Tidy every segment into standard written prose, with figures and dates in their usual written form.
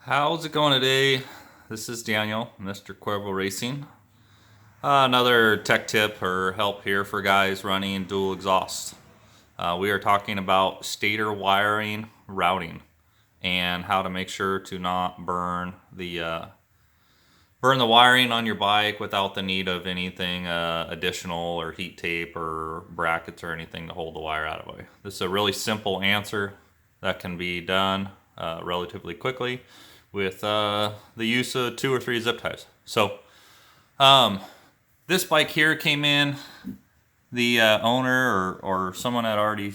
How's it going today? This is Daniel, Mr. Cuervo Racing. Another tech tip or help here for guys running dual exhaust. We are talking about stator wiring routing and how to make sure to not burn the wiring on your bike without the need of anything additional or heat tape or brackets or anything to hold the wire out of the way. This is a really simple answer that can be done relatively quickly with the use of 2 or 3 zip ties. So um, this bike here came in, the owner or someone had already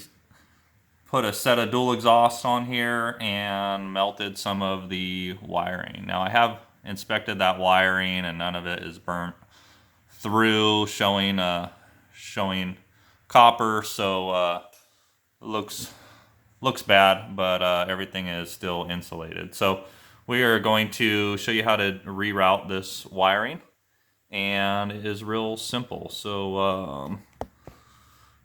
put a set of dual exhausts on here and melted some of the wiring. Now I have inspected that wiring and none of it is burnt through, showing copper, so it looks bad, but everything is still insulated. So we are going to show you how to reroute this wiring, and it is real simple. So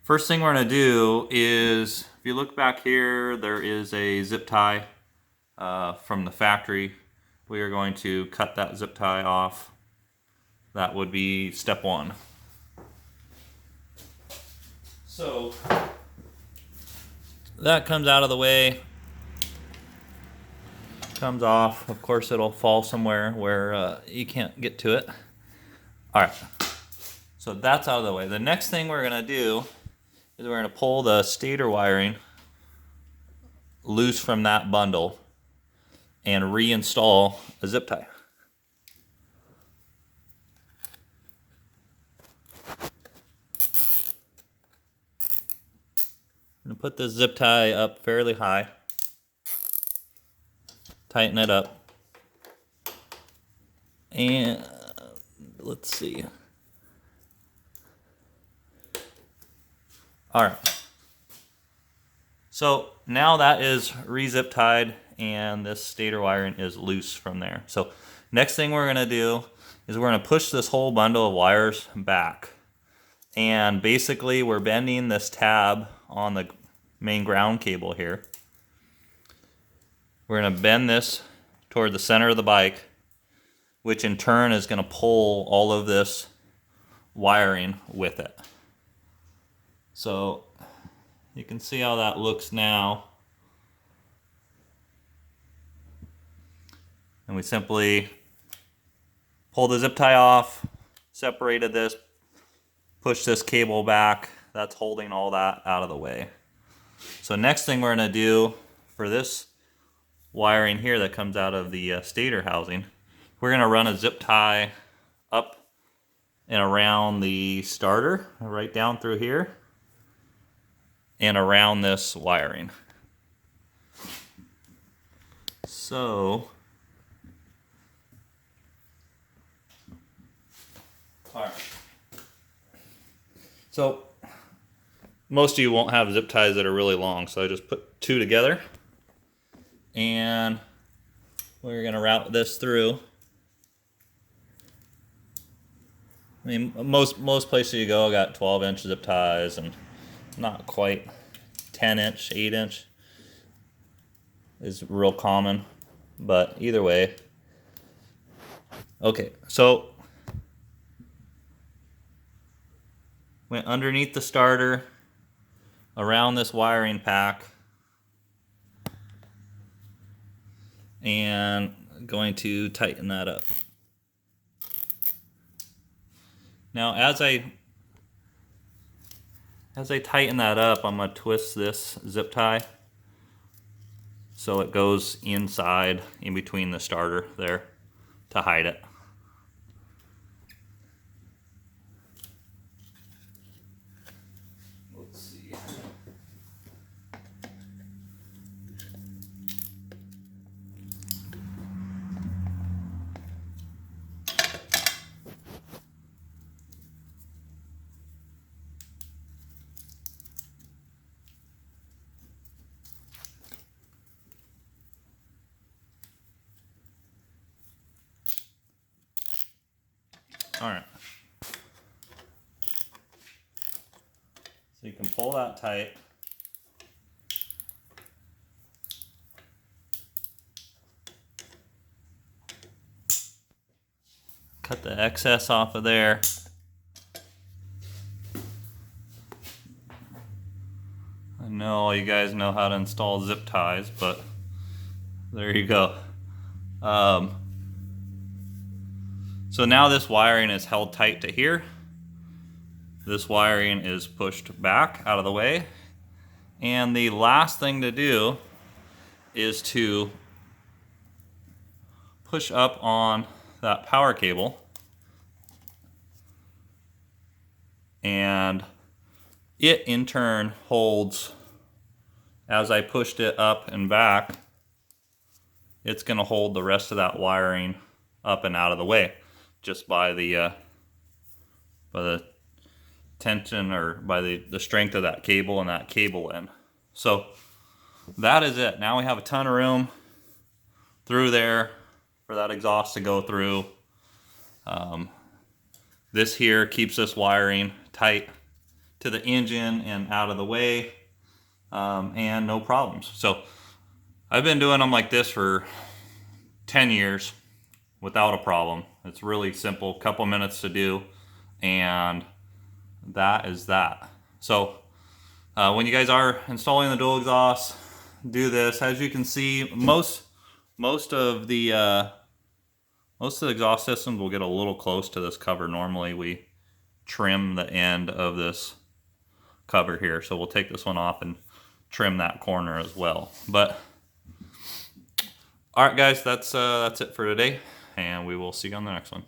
first thing we're going to do is, if you look back here, there is a zip tie from the factory. We are going to cut that zip tie off. That would be step one. So that comes out of the way, comes off. Of course, it'll fall somewhere where you can't get to it. All right, so that's out of the way. The next thing we're going to do is we're going to pull the stator wiring loose from that bundle and reinstall a zip tie. I'm going to put this zip tie up fairly high, tighten it up, and let's see. All right. So now that is re-zip tied and this stator wiring is loose from there. So next thing we're going to do is we're going to push this whole bundle of wires back. And basically we're bending this tab on the main ground cable here. We're going to bend this toward the center of the bike, which in turn is going to pull all of this wiring with it. So you can see how that looks now. And we simply pull the zip tie off, separated this, push this cable back. That's holding all that out of the way. So next thing we're going to do for this wiring here that comes out of the stator housing, we're going to run a zip tie up and around the starter, right down through here, and around this wiring. So, all right. So most of you won't have zip ties that are really long, so I just put 2 together, and we're going to route this through. I mean, most places you go got 12-inch zip ties, and not quite 10-inch, 8-inch is real common, but either way. Okay, so went underneath the starter, around this wiring pack, and going to tighten that up. Now as I tighten that up, I'm going to twist this zip tie so it goes inside, in between the starter there, to hide it. Let's see. All right. So you can pull that tight. Cut the excess off of there. I know all you guys know how to install zip ties, but there you go. So now this wiring is held tight to here. This wiring is pushed back out of the way. And the last thing to do is to push up on that power cable. And it in turn holds, as I pushed it up and back, it's gonna hold the rest of that wiring up and out of the way just by the tension, or by the strength of that cable and that cable end. So that is it. Now we have a ton of room through there for that exhaust to go through. This here keeps this wiring tight to the engine and out of the way, and no problems. So I've been doing them like this for 10 years without a problem. It's really simple, couple minutes to do, and that is that. So when you guys are installing the dual exhaust, do this. As you can see, most of the exhaust systems will get a little close to this cover. Normally we trim the end of this cover here, so we'll take this one off and trim that corner as well. But all right guys, that's it for today, and we will see you on the next one.